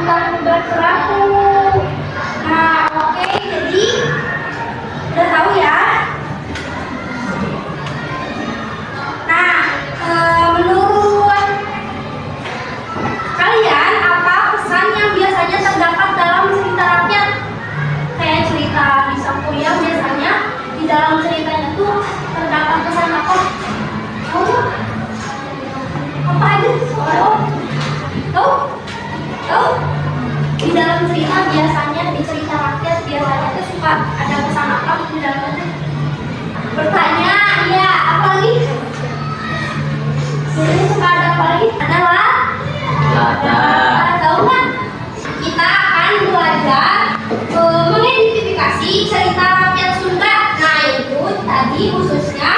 tentang berperilaku. Nah, oke, jadi udah tahu ya. Nah, menurut kalian apa pesan yang biasanya terdapat dalam cerita rakyat? Kayak cerita di Sampurya biasanya di dalam ceritanya tuh terdapat pesan apa? Tahu? Apa aja? Tahu? Di dalam cerita biasanya, di cerita rakyat biasanya tuh suka ada pesan apa di dalamnya? Bertanya, ya, apa lagi? Biasanya suka ada apa lagi? Adalah tahu nggak? Kita akan belajar mengidentifikasi cerita rakyat Sunda. Nah, itu tadi khususnya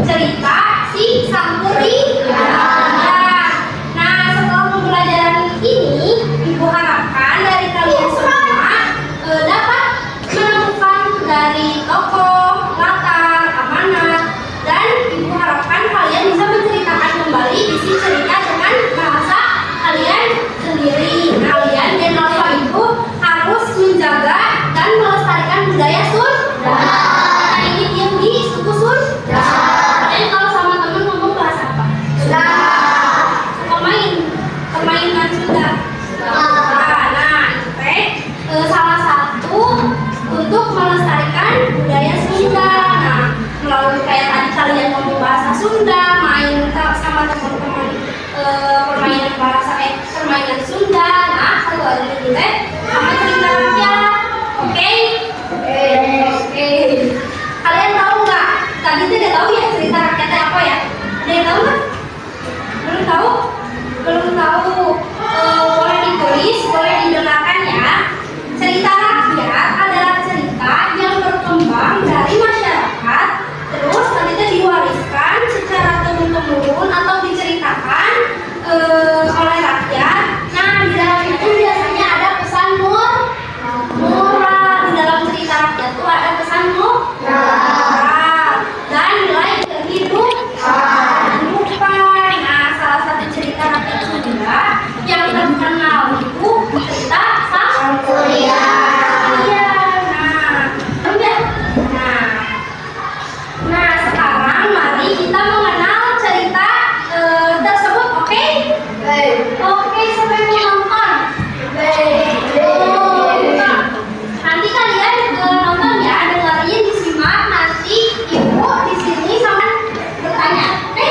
cerita si Sampurya. Nah, setelah pembelajaran ini, Ibu harapkan dari kalian semua dapat menemukan dari tokoh, latar, amanat, dan Ibu harapkan kalian bisa menceritakan kembali isi cerita dengan bahasa kalian sendiri. Kalian dan Bapak Ibu harus menjaga dan melestarikan budaya Sunda. Nah, ini yang di suku Sunda. Kalian kalau sama teman ngomong bahasa apa? Sunda. Suka permainan Sunda. Nah, itu salah satu untuk melestarikan budaya Sunda. Nah, melalui kayak tadi kalian ngomong bahasa Sunda, main sama teman-teman permainan Sunda. Nah, satu lagi juga sama cerita rakyat. Oke. Kalian tahu nggak? Tadi tidak tahu ya cerita rakyatnya apa ya? Ada yang tahu nggak? Belum tahu. Boleh ditulis, boleh didengarkan ya. Cerita rakyat adalah cerita yang berkembang dari masyarakat, terus nantinya diwariskan secara turun-temurun atau diceritakan oleh rakyat. Nah, di dalam itu biasanya ada pesan moral. Di dalam cerita rakyat itu ada pesan moral dan nilai kehidupan. Nah, salah satu cerita rakyat Sunda yang terkenal itu cerita Sampurya. Nah, sekarang mari kita mengenal cerita tersebut, oke? Oke, sampai menonton. Nanti kalian nonton ya, dengerin, disimak. Nanti Ibu di sini sampai bertanya, oke?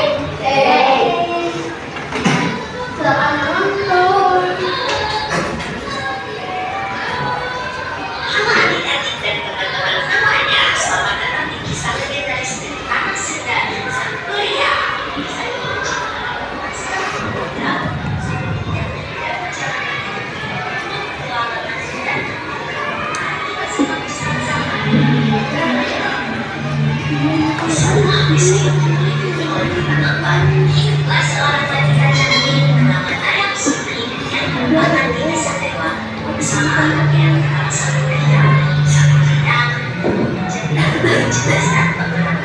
Silakan menonton. Halo adik-adik dan teman-teman semuanya, selamat datang di kisah legendaris dari tanah Sunda Sampurya. Kisah ini menceritakan seorang pemuda yang tidak perjalanan untuk melakukan Sunda. Kita semua bersama-sama kisah yang dimiliki oleh kita nonton. Hiduplah seorang wanita cantik bernama Nayang Sumi yang berbakat di desa Dewa bersama anaknya yang bernama Sampurya. Sampurya menceritakan jelas dan pengalaman.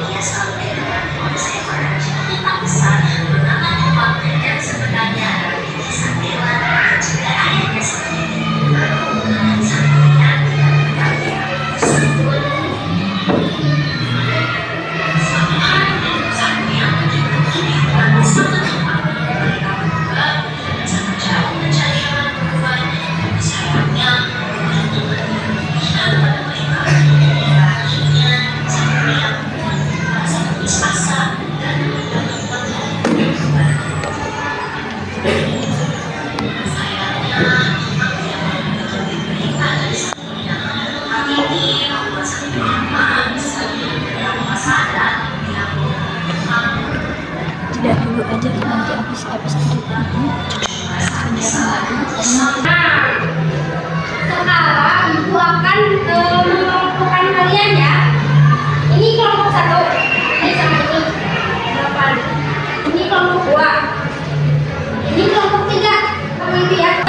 Dia selalu ditemani oleh seekor anjing hitam besar bernama Kupang yang sebenarnya adalah bingkisan dewa dan juga ayahnya sendiri. Sampurya tidak berkata tersebut. Suatu hari Sampurya pergi bersama Kupang. Mereka berdua sama jauh mencari hewan kurban. Sayangnya akhirnya Sampurya merasa putus asa dan sayangnya yang diberikan dari Sampurya. Hal ini membuat Sampurya bisa beberapa sadar Tidak dulu aja, nanti habis episode ini Sekarang Ibu akan mengelompokkan kalian ya. Ini kelompok 1, ini sama ini 8. Ini kelompok 2. Ini kelompok 3. Kamu itu ya.